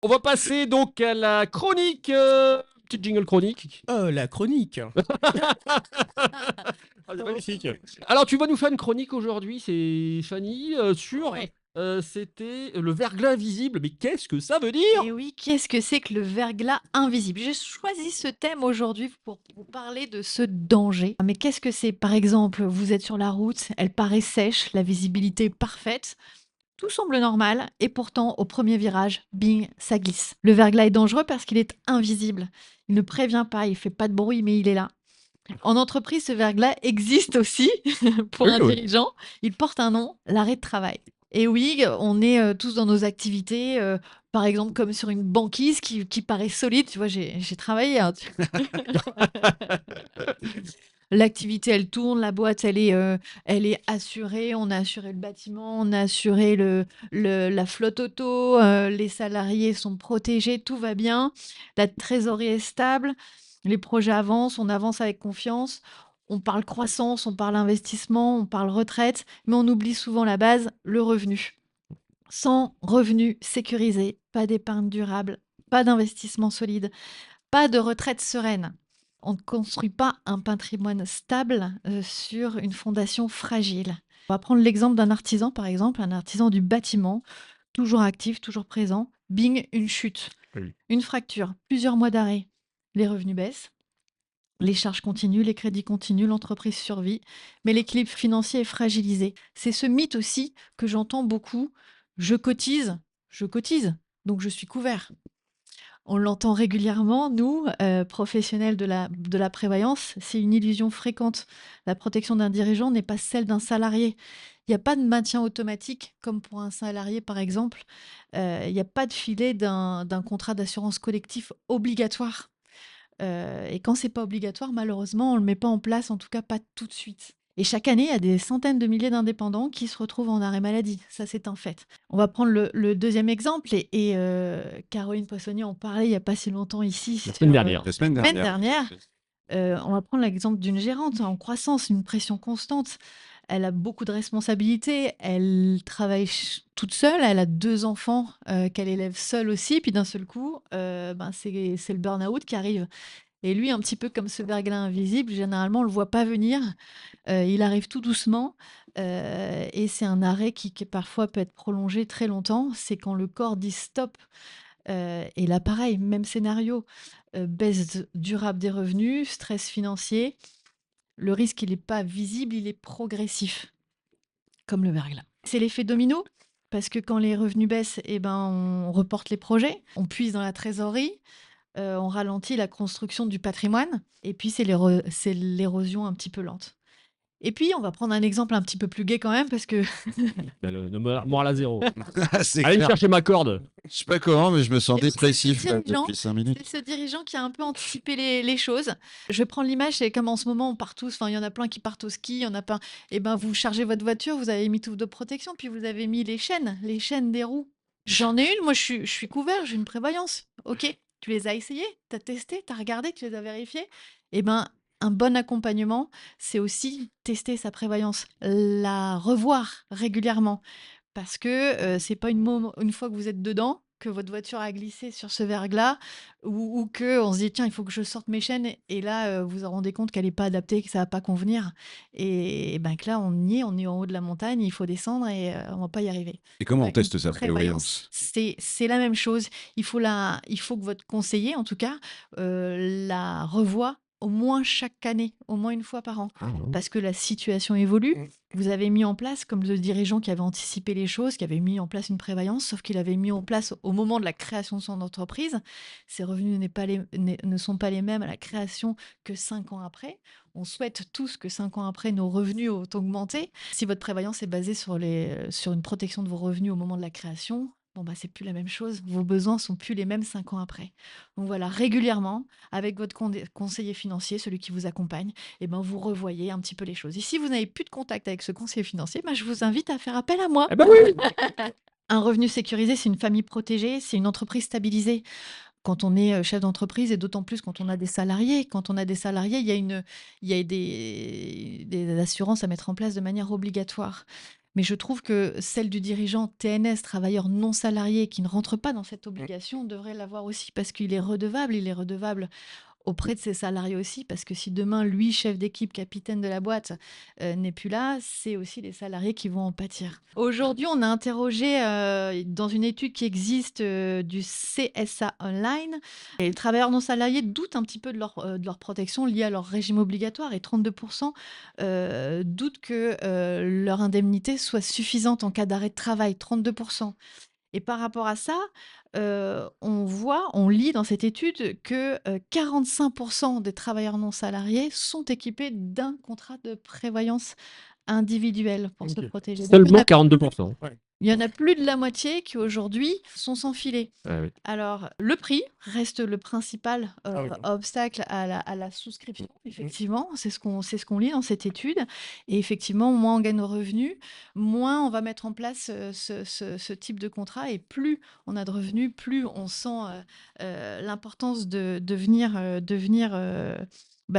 On va passer donc à la chronique. Petite jingle chronique. La chronique. Ah, c'est magnifique. Alors, tu vas nous faire une chronique aujourd'hui, c'est Fanny, sur. Ouais. C'était le verglas invisible. Mais qu'est-ce que ça veut dire? Et oui, qu'est-ce que c'est que le verglas invisible? J'ai choisi ce thème aujourd'hui pour vous parler de ce danger. Mais qu'est-ce que c'est? Par exemple, vous êtes sur la route, elle paraît sèche, la visibilité est parfaite. Tout semble normal et pourtant, au premier virage, bing, ça glisse. Le verglas est dangereux parce qu'il est invisible. Il ne prévient pas, il fait pas de bruit, mais il est là. En entreprise, ce verglas existe aussi pour Oui, un oui. dirigeant. Il porte un nom, l'arrêt de travail. Et oui, on est tous dans nos activités, par exemple comme sur une banquise qui paraît solide. Tu vois, j'ai travaillé, hein. L'activité, elle tourne, la boîte, elle est assurée. On a assuré le bâtiment, on a assuré la flotte auto, les salariés sont protégés, tout va bien. La trésorerie est stable, les projets avancent, on avance avec confiance. On parle croissance, on parle investissement, on parle retraite, mais on oublie souvent la base, le revenu. Sans revenu sécurisé, pas d'épargne durable, pas d'investissement solide, pas de retraite sereine. On ne construit pas un patrimoine stable sur une fondation fragile. On va prendre l'exemple d'un artisan, par exemple, un artisan du bâtiment, toujours actif, toujours présent. Bing, une chute, Oui. une fracture, plusieurs mois d'arrêt. Les revenus baissent, les charges continuent, les crédits continuent, l'entreprise survit, mais l'équilibre financier est fragilisé. C'est ce mythe aussi que j'entends beaucoup. Je cotise, donc je suis couvert. On l'entend régulièrement, nous, professionnels de la prévoyance, c'est une illusion fréquente. La protection d'un dirigeant n'est pas celle d'un salarié. Il n'y a pas de maintien automatique comme pour un salarié, par exemple. Il n'y a pas de filet d'un contrat d'assurance collectif obligatoire. Et quand c'est pas obligatoire, malheureusement, on le met pas en place, en tout cas pas tout de suite. Et chaque année, il y a des centaines de milliers d'indépendants qui se retrouvent en arrêt maladie. Ça, c'est un fait. On va prendre le deuxième exemple Caroline Poissonnier en parlait il y a pas si longtemps ici. La semaine dernière. La semaine Semaine dernière. dernière, on va prendre l'exemple d'une gérante en croissance, une pression constante. Elle a beaucoup de responsabilités. Elle travaille toute seule. Elle a 2 enfants qu'elle élève seule aussi. Puis d'un seul coup, c'est le burn-out qui arrive. Et lui, un petit peu comme ce verglas invisible, généralement, on le voit pas venir. Il arrive tout doucement. Et c'est un arrêt qui parfois peut être prolongé très longtemps. C'est quand le corps dit stop. Et là, pareil, même scénario. Baisse durable des revenus, stress financier. Le risque, il n'est pas visible, il est progressif, comme le verglas. C'est l'effet domino, parce que quand les revenus baissent, eh ben, on reporte les projets, on puise dans la trésorerie, on ralentit la construction du patrimoine, et puis c'est l'érosion un petit peu lente. Et puis, on va prendre un exemple un petit peu plus gai quand même, parce que Le moral à zéro. C'est Allez me clair. chercher ma corde. Je sais pas comment, mais je me sens Et puis, dépressif c'est là, dirigeant. depuis 5 minutes. C'est ce dirigeant qui a un peu anticipé les choses. Je vais prendre l'image, c'est comme en ce moment, on part tous, enfin, il y en a plein qui partent au ski, il y en a plein. Et ben, vous chargez votre voiture, vous avez mis tout de protection, puis vous avez mis les chaînes des roues. J'en ai une, moi, je suis couvert, j'ai une prévoyance. Ok, tu les as essayées, tu as testé, tu as regardé, tu les as vérifiées. Et ben, un bon accompagnement, c'est aussi tester sa prévoyance, la revoir régulièrement. Parce que, c'est pas une fois que vous êtes dedans, que votre voiture a glissé sur ce verglas ou qu'on se dit: «Tiens, il faut que je sorte mes chaînes» et là, vous vous rendez compte qu'elle est pas adaptée, que ça va pas convenir et ben, que là, on est en haut de la montagne, il faut descendre et on va pas y arriver. Et comment on Une teste sa prévoyance, prévoyance? c'est la même chose. Il faut que votre conseiller, en tout cas, la revoie au moins chaque année, au moins une fois par an. Parce que la situation évolue. Vous avez mis en place, comme le dirigeant qui avait anticipé les choses, qui avait mis en place une prévoyance, sauf qu'il avait mis en place au moment de la création de son entreprise. Ses revenus ne sont pas les mêmes à la création que 5 ans après. On souhaite tous que 5 ans après, nos revenus ont augmenté. Si votre prévoyance est basée sur une protection de vos revenus au moment de la création, bon, bah, c'est plus la même chose. Vos besoins sont plus les mêmes 5 ans après. Donc voilà, régulièrement, avec votre conseiller financier, celui qui vous accompagne, eh ben, vous revoyez un petit peu les choses. Et si vous n'avez plus de contact avec ce conseiller financier, ben, je vous invite à faire appel à moi. Eh ben oui. Un revenu sécurisé, c'est une famille protégée, c'est une entreprise stabilisée. Quand on est chef d'entreprise et d'autant plus quand on a des salariés. Quand on a des salariés, il y a des assurances à mettre en place de manière obligatoire. Mais je trouve que celle du dirigeant TNS, travailleur non salarié, qui ne rentre pas dans cette obligation, devrait l'avoir aussi parce qu'il est redevable. Il est redevable auprès de ses salariés aussi, parce que si demain, lui, chef d'équipe, capitaine de la boîte, n'est plus là, c'est aussi les salariés qui vont en pâtir. Aujourd'hui, on a interrogé dans une étude qui existe du CSA Online, et les travailleurs non salariés doutent un petit peu de leur protection liée à leur régime obligatoire, et 32% doutent que leur indemnité soit suffisante en cas d'arrêt de travail, 32%. Et par rapport à ça, on lit dans cette étude que 45% des travailleurs non salariés sont équipés d'un contrat de prévoyance individuel pour se Ok. protéger. Donc, Seulement 42%. il y en a plus de la moitié qui aujourd'hui sont sans filet. Ah oui. Alors, le prix reste le principal Ah oui. obstacle à la souscription, effectivement. C'est ce qu'on lit dans cette étude. Et effectivement, moins on gagne nos revenus, moins on va mettre en place ce type de contrat. Et plus on a de revenus, plus on sent l'importance de venir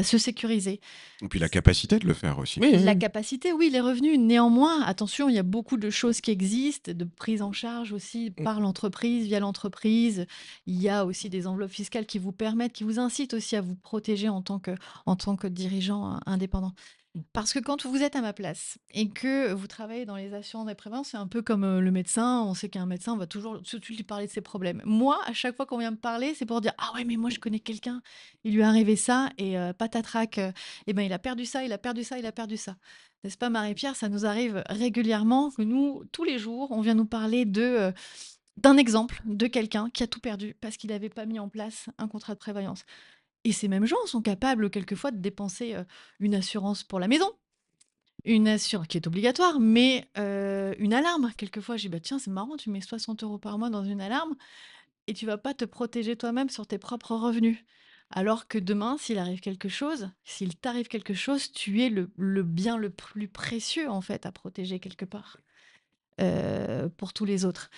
se sécuriser. Et puis la capacité de le faire aussi. Oui, La oui. capacité, oui, les revenus. Néanmoins, attention, il y a beaucoup de choses qui existent, de prise en charge aussi par l'entreprise, via l'entreprise. Il y a aussi des enveloppes fiscales qui vous permettent, qui vous incitent aussi à vous protéger en tant que dirigeant indépendant. Parce que quand vous êtes à ma place et que vous travaillez dans les assurances et prévoyance, c'est un peu comme le médecin. On sait qu'un médecin, on va toujours tout de suite lui parler de ses problèmes. Moi, à chaque fois qu'on vient me parler, c'est pour dire: ah ouais, mais moi je connais quelqu'un, il lui est arrivé ça et patatrac, et ben il a perdu ça, il a perdu ça, il a perdu ça. N'est-ce pas, Marie-Pierre? Ça nous arrive régulièrement que nous, tous les jours, on vient nous parler d'un exemple de quelqu'un qui a tout perdu parce qu'il n'avait pas mis en place un contrat de prévoyance. Et ces mêmes gens sont capables quelquefois de dépenser une assurance pour la maison, une assurance qui est obligatoire, mais une alarme. Quelquefois, je dis, bah, tiens, c'est marrant, tu mets 60 euros par mois dans une alarme et tu vas pas te protéger toi-même sur tes propres revenus. Alors que demain, s'il arrive quelque chose, s'il t'arrive quelque chose, tu es le bien le plus précieux, en fait, à protéger quelque part. Pour tous les autres.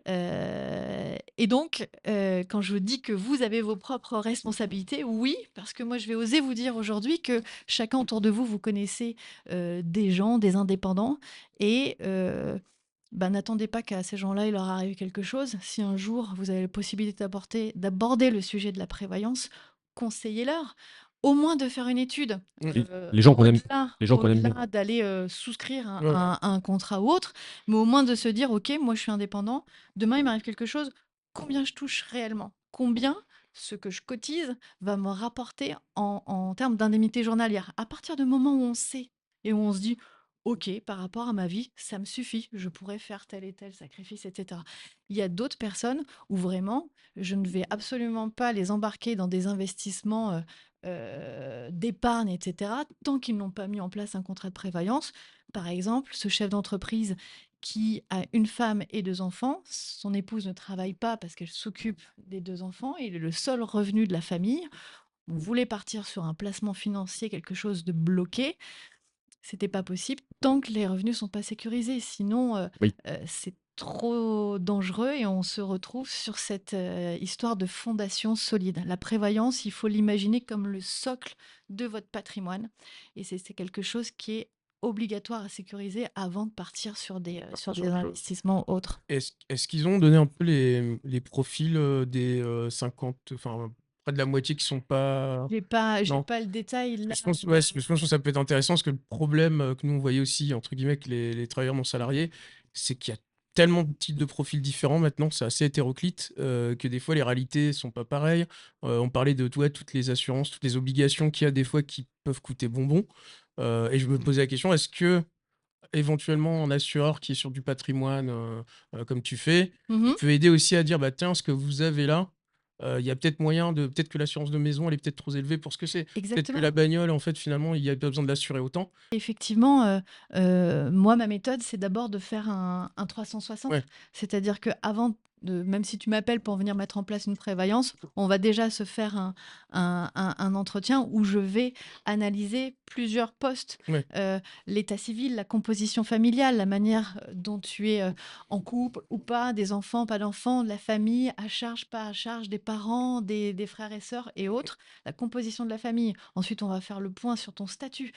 Et donc, quand je vous dis que vous avez vos propres responsabilités, oui, parce que moi, je vais oser vous dire aujourd'hui que chacun autour de vous, vous connaissez des gens, des indépendants, et n'attendez pas qu'à ces gens-là, il leur arrive quelque chose. Si un jour, vous avez la possibilité d'aborder le sujet de la prévoyance, conseillez-leur. Au moins de faire une étude. Les gens qu'on aime bien. Au-delà d'aller souscrire Ouais. un contrat ou autre, mais au moins de se dire, OK, moi je suis indépendant, demain il m'arrive quelque chose, combien je touche réellement? Combien ce que je cotise va me rapporter en termes d'indemnité journalière? À partir du moment où on sait et où on se dit, OK, par rapport à ma vie, ça me suffit, je pourrais faire tel et tel sacrifice, etc. Il y a d'autres personnes où vraiment, je ne vais absolument pas les embarquer dans des investissements d'épargne, etc., tant qu'ils n'ont pas mis en place un contrat de prévoyance. Par exemple, ce chef d'entreprise qui a une femme et deux enfants, son épouse ne travaille pas parce qu'elle s'occupe des deux enfants, il est le seul revenu de la famille. On voulait partir sur un placement financier, quelque chose de bloqué. C'était pas possible tant que les revenus sont pas sécurisés. Sinon, Oui. c'est trop dangereux et on se retrouve sur cette histoire de fondation solide. La prévoyance, il faut l'imaginer comme le socle de votre patrimoine. Et c'est quelque chose qui est obligatoire à sécuriser avant de partir sur des investissements autres. Est-ce qu'ils ont donné un peu les profils des 50, enfin près de la moitié qui sont pas. J'ai Non. pas le détail là. Je pense, ouais, je pense que ça peut être intéressant parce que le problème que nous on voyait aussi, entre guillemets, avec les travailleurs non salariés, c'est qu'il y a tellement de types de profils différents maintenant, c'est assez hétéroclite, que des fois les réalités sont pas pareilles. On parlait de toutes les assurances, toutes les obligations qu'il y a des fois qui peuvent coûter bonbon. Et je me posais la question, est-ce que éventuellement un assureur qui est sur du patrimoine, comme tu fais, Mhm. peut aider aussi à dire, bah tiens, ce que vous avez là, il y a peut-être moyen de, peut-être que l'assurance de maison, elle est peut-être trop élevée pour ce que c'est. Peut-être que Exactement. la bagnole, en fait, finalement, il n'y a pas besoin de l'assurer autant. Effectivement, moi, ma méthode, c'est d'abord de faire un 360. Ouais. C'est-à-dire qu'avant même si tu m'appelles pour venir mettre en place une prévoyance, on va déjà se faire un entretien où je vais analyser plusieurs postes. Ouais. L'état civil, la composition familiale, la manière dont tu es en couple ou pas, des enfants, pas d'enfants, de la famille, à charge, pas à charge, des parents, des frères et sœurs et autres, la composition de la famille. Ensuite, on va faire le point sur ton statut.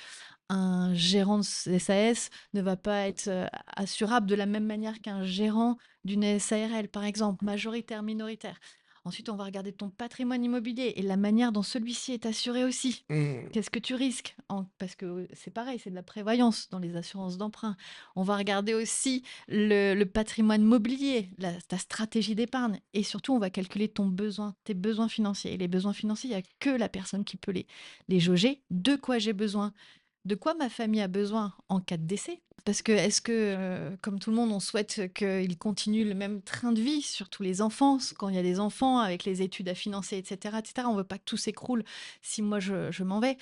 un gérant de SAS ne va pas être assurable de la même manière qu'un gérant d'une SARL, par exemple, majoritaire, minoritaire. Ensuite, on va regarder ton patrimoine immobilier et la manière dont celui-ci est assuré aussi. Mmh. Qu'est-ce que tu risques? Parce que c'est pareil, c'est de la prévoyance dans les assurances d'emprunt. On va regarder aussi le patrimoine mobilier, ta stratégie d'épargne. Et surtout, on va calculer tes besoins financiers. Et les besoins financiers, il n'y a que la personne qui peut les jauger. De quoi j'ai besoin? De quoi ma famille a besoin en cas de décès? Parce que est-ce que, comme tout le monde, on souhaite qu'ils continuent le même train de vie, surtout les enfants, quand il y a des enfants avec les études à financer, etc., etc. On veut pas que tout s'écroule si moi je m'en vais.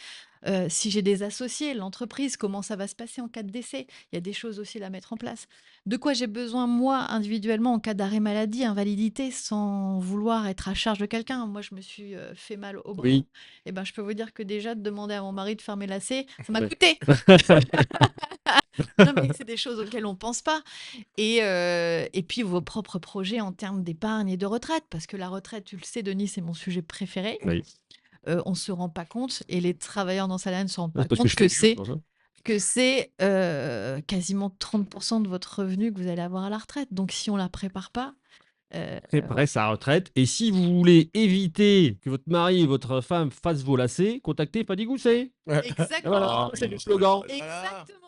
Si j'ai des associés, l'entreprise, comment ça va se passer en cas de décès? Il y a des choses aussi à mettre en place. De quoi j'ai besoin, moi, individuellement, en cas d'arrêt maladie, invalidité, sans vouloir être à charge de quelqu'un? Moi, je me suis fait mal au bras. Oui. Eh ben, je peux vous dire que déjà, de demander à mon mari de faire mes lacets, ça m'a Ouais. coûté. Non, mais c'est des choses auxquelles on pense pas. Et puis vos propres projets en termes d'épargne et de retraite, parce que la retraite, tu le sais, Denis, c'est mon sujet préféré. Oui. On se rend pas compte, et les travailleurs dans Salarié ne se rendent C'est pas parce que compte je fais que mieux, c'est pour ça. c'est quasiment 30% de votre revenu que vous allez avoir à la retraite. Donc si on la prépare pas, Préparer sa retraite. Et si vous voulez éviter que votre mari ou votre femme fasse vos lacets, contactez Fanny Gousset. Ouais. exactement. Voilà, c'est le slogan. Exactement.